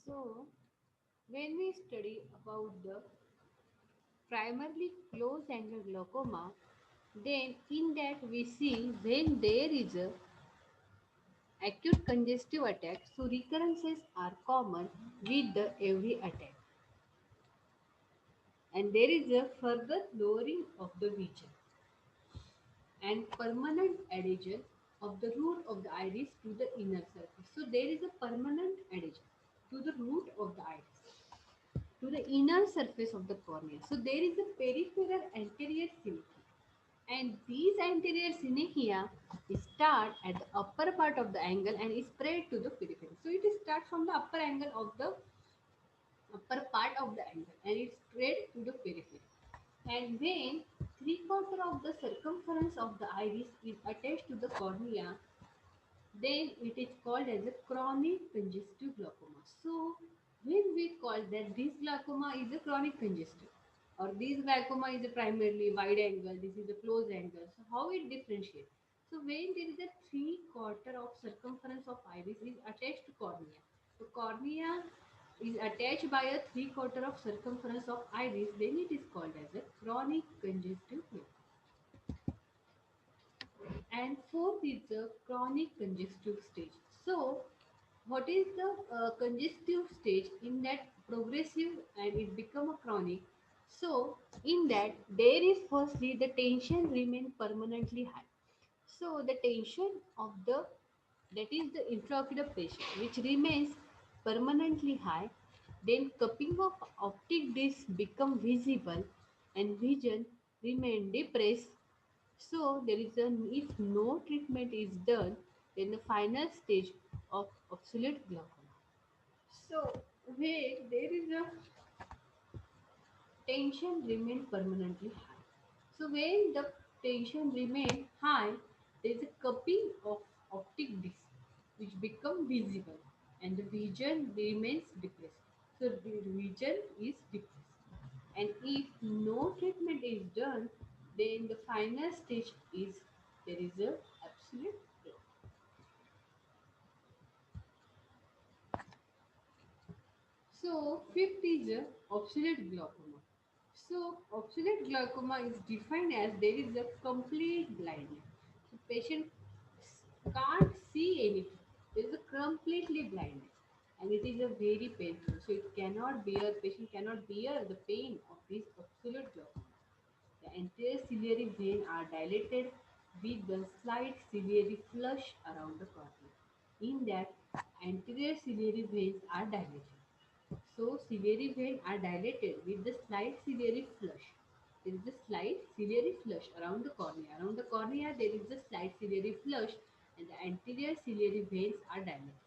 So, when we study about the primarily close angle glaucoma, then in that we see when there is a acute congestive attack, so recurrences are common with the every attack, and there is a further lowering of the vision and permanent adhesion of the root of the iris to the inner surface. So there is a permanent adhesion to the root of the iris to the inner surface of the cornea. So there is a peripheral anterior synechia, and these anterior synechia start at the upper part of the angle and is spread to the periphery. So it starts from the upper angle of the upper part of the angle and it spread to the periphery. And when three-quarter of the circumference of the iris is attached to the cornea, then it is called as a chronic congestive glaucoma. So when we call that this glaucoma is a chronic congestive or this glaucoma is a primarily wide angle, this is a close angle. So how it differentiates? So when there is a three-quarter of circumference of iris is attached to cornea, so cornea is attached by a three-quarter of circumference of iris, then it is called as a chronic congestive glaucoma. And fourth is the chronic congestive stage. So, what is the congestive stage in that progressive and it become a chronic? So, in that there is firstly the tension remain permanently high. So, the tension of the that is the intraocular pressure which remains permanently high. Then cupping of optic disc become visible and vision remain depressed. So there is a if no treatment is done, then the final stage of obsolete glaucoma. So where there is a tension remain permanently high. So when the tension remain high, there is a cupping of optic disc which become visible and the vision remains depressed. So the vision is depressed. And if no treatment is done, then the final stage is there is a absolute block. So fifth is a obsolete glaucoma. So obsolete glaucoma is defined as there is a complete blindness. So patient can't see anything. There is a completely blindness and it is a very painful. So it cannot bear, patient cannot bear the pain of this obsolete glaucoma. The anterior ciliary vein are dilated with the slight ciliary flush around the cornea. In that, anterior ciliary veins are dilated. So, ciliary veins are dilated with the slight ciliary flush. There is a slight ciliary flush around the cornea. Around the cornea, there is a slight ciliary flush, and the anterior ciliary veins are dilated.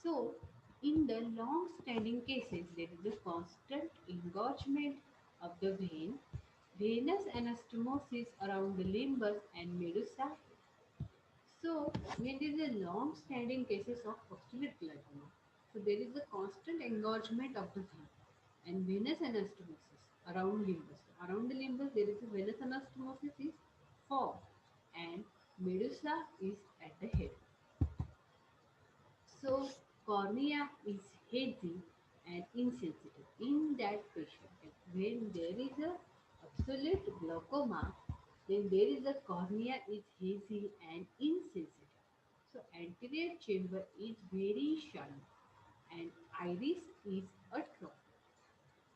So, in the long-standing cases, there is a constant engorgement of the vein, venous anastomosis around the limbus and medulla. So, when there is a long-standing cases of obstinate glaucoma, so there is a constant engorgement of the vein and venous anastomosis around limbus. Around the limbus, there is a venous anastomosis is formed and medulla is at the head. So, cornea is hazy and insensitive. In that patient, when there is a absolute glaucoma, then there is a cornea is hazy and insensitive. So, anterior chamber is very shallow and iris is atrophic.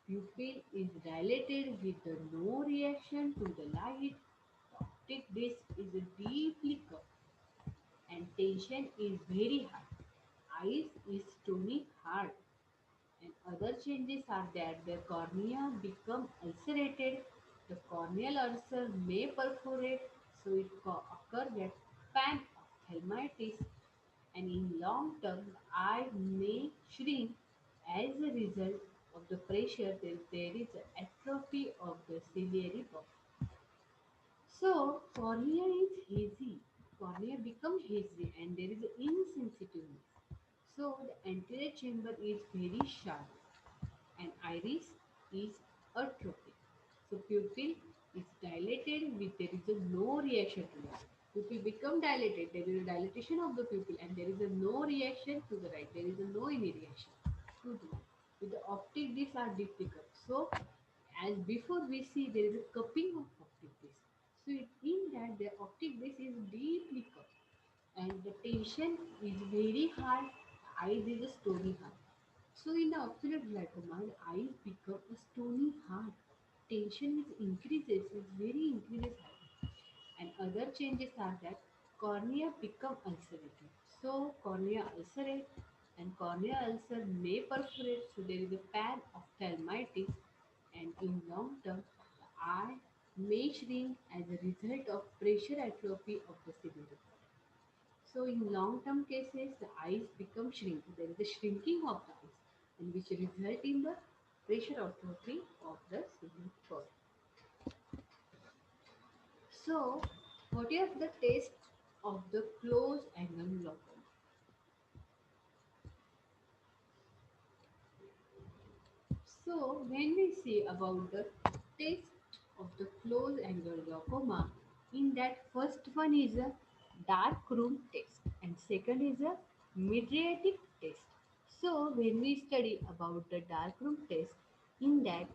Pupil is dilated with no reaction to the light. The optic disc is deeply curved and tension is very high. Eyes is stony hard, and other changes are that the cornea become ulcerated, the corneal ulcer may perforate, so it occur that panophthalmitis, and in long term, the eye may shrink as a result of the pressure. There is atrophy of the ciliary body. So cornea is hazy. Cornea become hazy and there is insensitiveness. So the anterior chamber is very sharp and iris is atrophic. So pupil is dilated with there is a no reaction to it. Pupil become dilated. There is a dilatation of the pupil and there is a no reaction to the right. There is a no any reaction. to do. With the optic discs are deeply cut. So, as before we see there is a cupping of optic disc. So, in that the optic disc is deeply cut and the tension is very high, eyes is a stony hard. So in the ocular glaucoma, the eyes become a stony hard. Tension is increases, it's very increases high. And other changes are that cornea become ulcerated. So cornea ulcerate and cornea ulcer may perforate. So there is a panophthalmitis and in long term the eye may shrink as a result of pressure atrophy of the severity. So in long-term cases, the eyes become shrink. There is a shrinking of the eyes, and which result in the pressure atrophy of the ciliary cord. So, what is the test of the close angle glaucoma? So, when we see about the test of the close angle glaucoma, in that first one is a dark room test and second is a mydriatic test. So, when we study about the dark room test, in that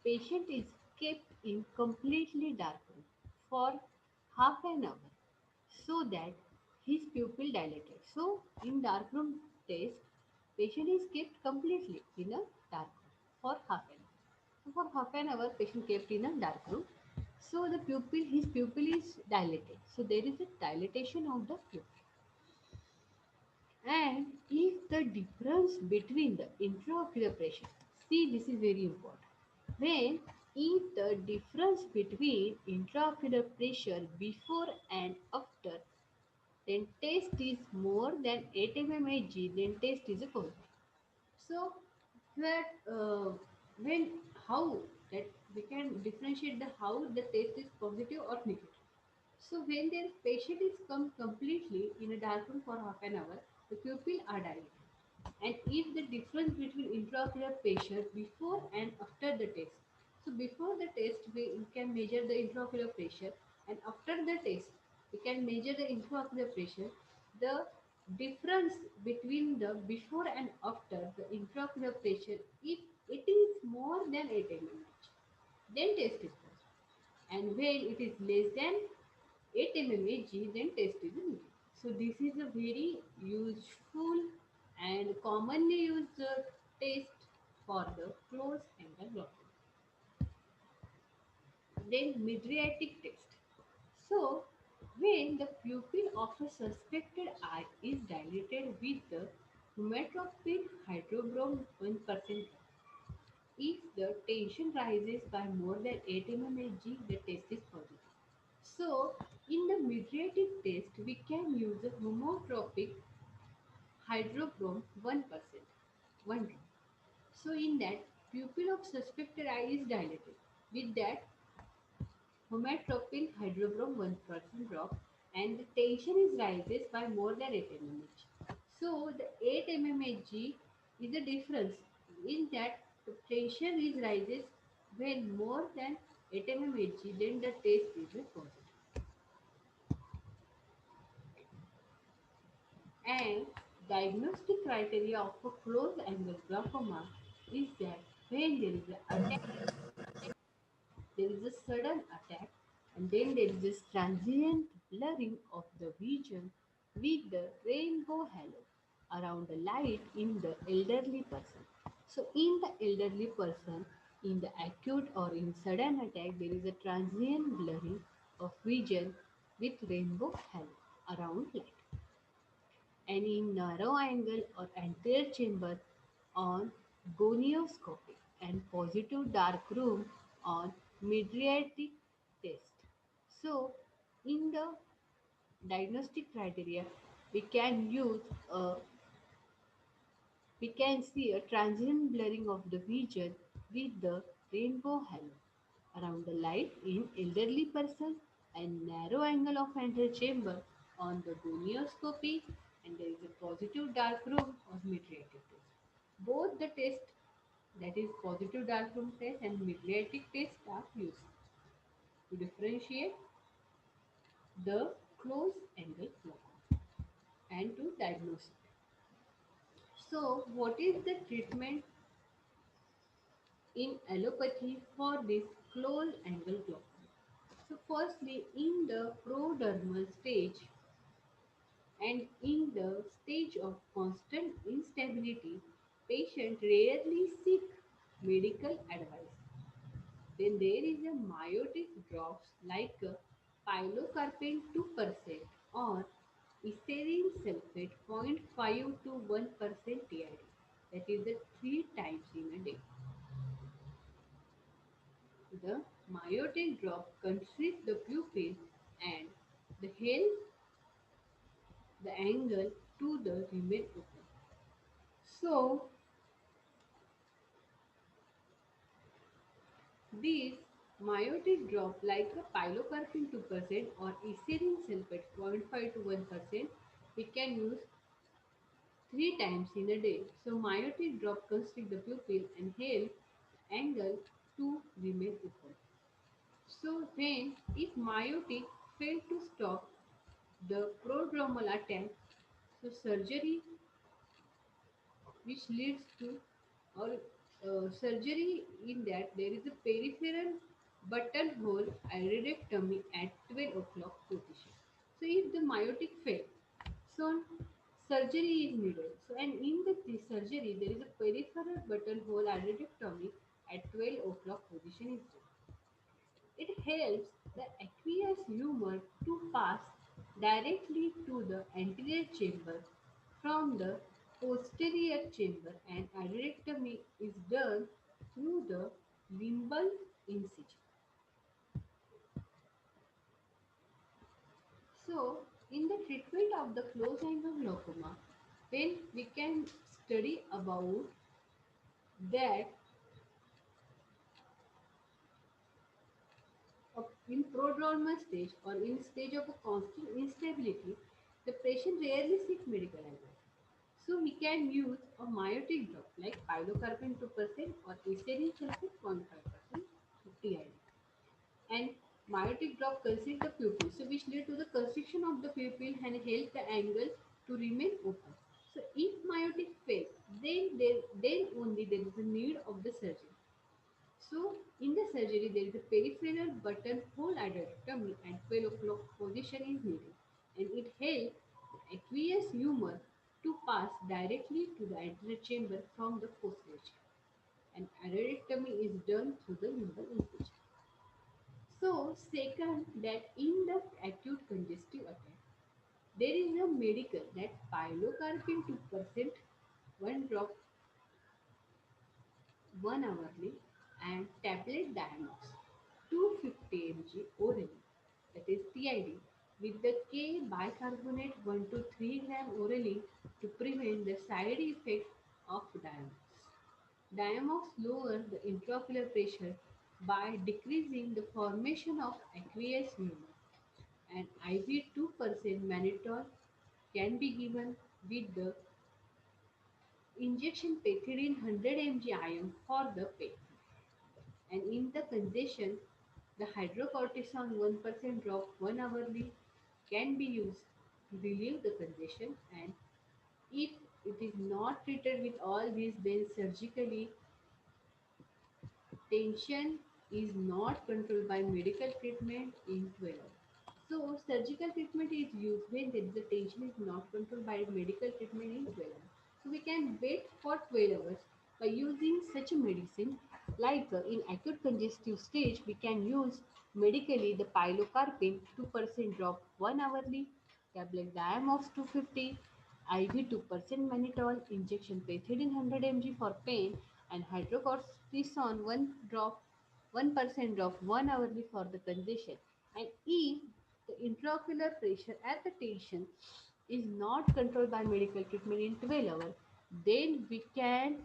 patient is kept in completely dark room for half an hour so that his pupil dilated. So, in dark room test, patient is kept completely in a dark room for half an hour. So, for half an hour, patient kept in a dark room. So, his pupil is dilated. So, there is a dilatation of the pupil. And if the difference between the intraocular pressure, see this is very important. When if the difference between intraocular pressure before and after then test is more than 8 mmHg, then test is a positive. So that when how that we can differentiate the how the test is positive or negative. So when the patient is come completely in a dark room for half an hour, the pupil are dilated. And if the difference between intraocular pressure before and after the test. So before the test we can measure the intraocular pressure and after the test we can measure the intraocular pressure. The difference between the before and after the intraocular pressure if it is more than 8 mmHg then test is positive and when it is less than 8 mmHg then test is negative. So this is a very useful and commonly used test for the close angle glaucoma. Then mydriatic test. So when the pupil of a suspected eye is dilated with the hematropin hydrobrom 1%, if the tension rises by more than 8 mmHg, the test is positive. So, in the mydriatic test, we can use a homotropic hydrochrome 1%, 1 drop. So, in that, pupil of suspected eye is dilated with that homotropic hydrochrome 1% drop and the tension is rises by more than 8 mmHg. So, the 8 mmHg is the difference in that the tension is rises when more than 8 mmHg, then the test is a positive. And diagnostic criteria of a close angle glaucoma is that when there is a sudden attack, and then there is this transient blurring of the vision with the rainbow halo around the light in the elderly person. So, in the elderly person, in the acute or in sudden attack, there is a transient blurring of vision with rainbow halo around light and in narrow angle or anterior chamber on gonioscopy and positive dark room on mydriatic test. So, in the diagnostic criteria, we can use we can see a transient blurring of the vision with the rainbow halo around the light in elderly person and narrow angle of anterior chamber on the gonioscopy and there is a positive dark room of mydriatic test. Both the test that is positive dark room test and mydriatic test are used to differentiate the close angle glaucoma and to diagnose it. So, what is the treatment in allopathy for this closed angle glaucoma? So, firstly, in the prodromal stage and in the stage of constant instability, patient rarely seek medical advice. Then there is a meiotic drops like pilocarpine 2% or etherine sulfate 0.5 to 1% TID. That is the 3 times in a day. The meiotic drop constricts the pupil and the help the angle to the remain open. So these meiotic drop like a pilocarpine 2% or etherine sulfate 0.5 to 1% we can use 3 times in a day. So meiotic drop constrict the pupil and help angle to remain open. So then if meiotic fail to stop the prodromal attack, so surgery which leads to or surgery in that there is a peripheral buttonhole iridectomy at 12 o'clock position. So if the meiotic fail, so surgery is needed. So and in the surgery there is a peripheral buttonhole iridectomy at 12 o'clock position is done. It helps the aqueous humor to pass directly to the anterior chamber from the posterior chamber and iridectomy is done through the limbal incision. So, in the treatment of the close angle glaucoma, when we can study about that in prodromal stage or in stage of a constant instability, the patient rarely seeks medical advice. So we can use a meiotic drop like pilocarpine 2% or etherine sulfate 0.5% TID. And meiotic drop constrict the pupil, so which lead to the constriction of the pupil and help the angle to remain open. So if meiotic fails, then only there is a need of the surgery. So, in the surgery, there is a peripheral buttonhole aderectomy and 12 o'clock position is needed, and it helps the aqueous humor to pass directly to the anterior chamber from the posterior chamber. And aderectomy is done through the limbal incision. So, second, that in the acute congestive attack, there is a medical that pilocarpine 2% 1 drop 1 hourly and tablet Diamox 250 mg orally, that is TID, with the K bicarbonate 1 to 3 gram orally to prevent the side effects of Diamox. Diamox lowers the intraocular pressure by decreasing the formation of aqueous humor, and IV 2% mannitol can be given with the injection pethidine 100 mg IM for the pain. And in the congestion, the hydrocortisone 1% drop 1 hourly can be used to relieve the congestion. And if it is not treated with all these, then surgically tension is not controlled by medical treatment in 12 hours. So, surgical treatment is used when there is a tension is not controlled by medical treatment in 12 hours. So, we can wait for 12 hours by using such a medicine like in acute congestive stage, we can use medically the pilocarpine 2% drop 1 hourly, tablet Diamox 250, IV 2% mannitol, injection pethidine 100 mg for pain, and hydrocortisone 1 drop 1% drop 1 hourly for the congestion. And if the intraocular pressure at the tension is not controlled by medical treatment in 12 hours, then we can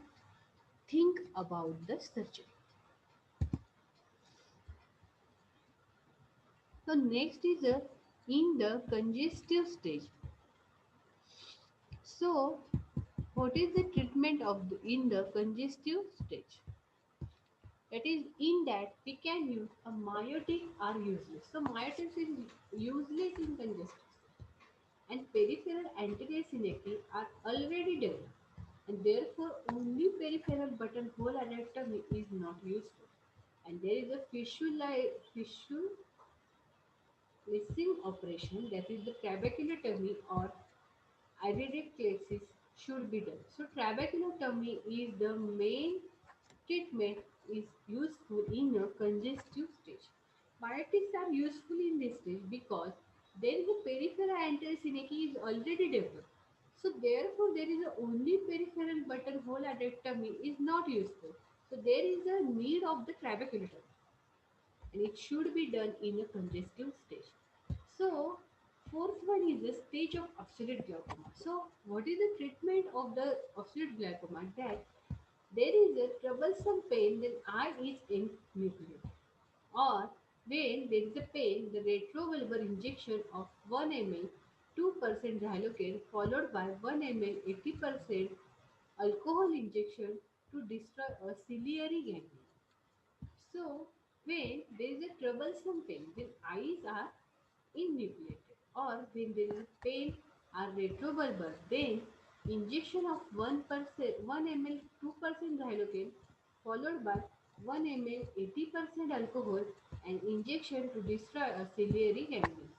think about the surgery. So next is in the congestive stage. So what is the treatment of in the congestive stage? That is in that we can use a meiotic are useless. So meiotics is useless in congestive and peripheral anterior synapse are already developed. and therefore only peripheral buttonhole anerectomy is not useful. And there is a fistulizing operation, that is the trabeculotomy or iridoclasis should be done. So trabeculotomy is the main treatment is useful in a congestive stage. Biotics are useful in this stage because there is a peripheral anterior is already developed. So therefore there is a only peripheral buttonhole anerectomy is not useful. So there is a need of the trabeculotomy and it should be done in a congestive stage. So, fourth one is the stage of absolute glaucoma. So, what is the treatment of the absolute glaucoma? That there is a troublesome pain, then eye is enucleated. Or when there is a pain, the retrovulvar injection of 1 ml 2% xylocaine followed by 1 ml 80% alcohol injection to destroy a ciliary ganglion. So, when there is a troublesome pain, then eyes are enucleated, or when there is pain are retrovulvar, then injection of 1%, 1 ml 2% xylocaine followed by 1 ml 80% alcohol and injection to destroy a ciliary ganglion.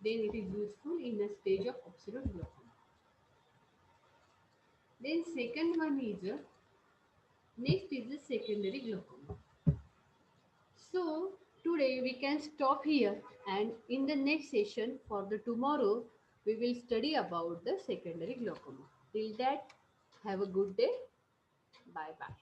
Then it is useful in the stage of absolute glaucoma. Then second one is next is the secondary glaucoma. So today we can stop here and in the next session for the tomorrow we will study about the secondary glaucoma. Till that, have a good day. Bye bye.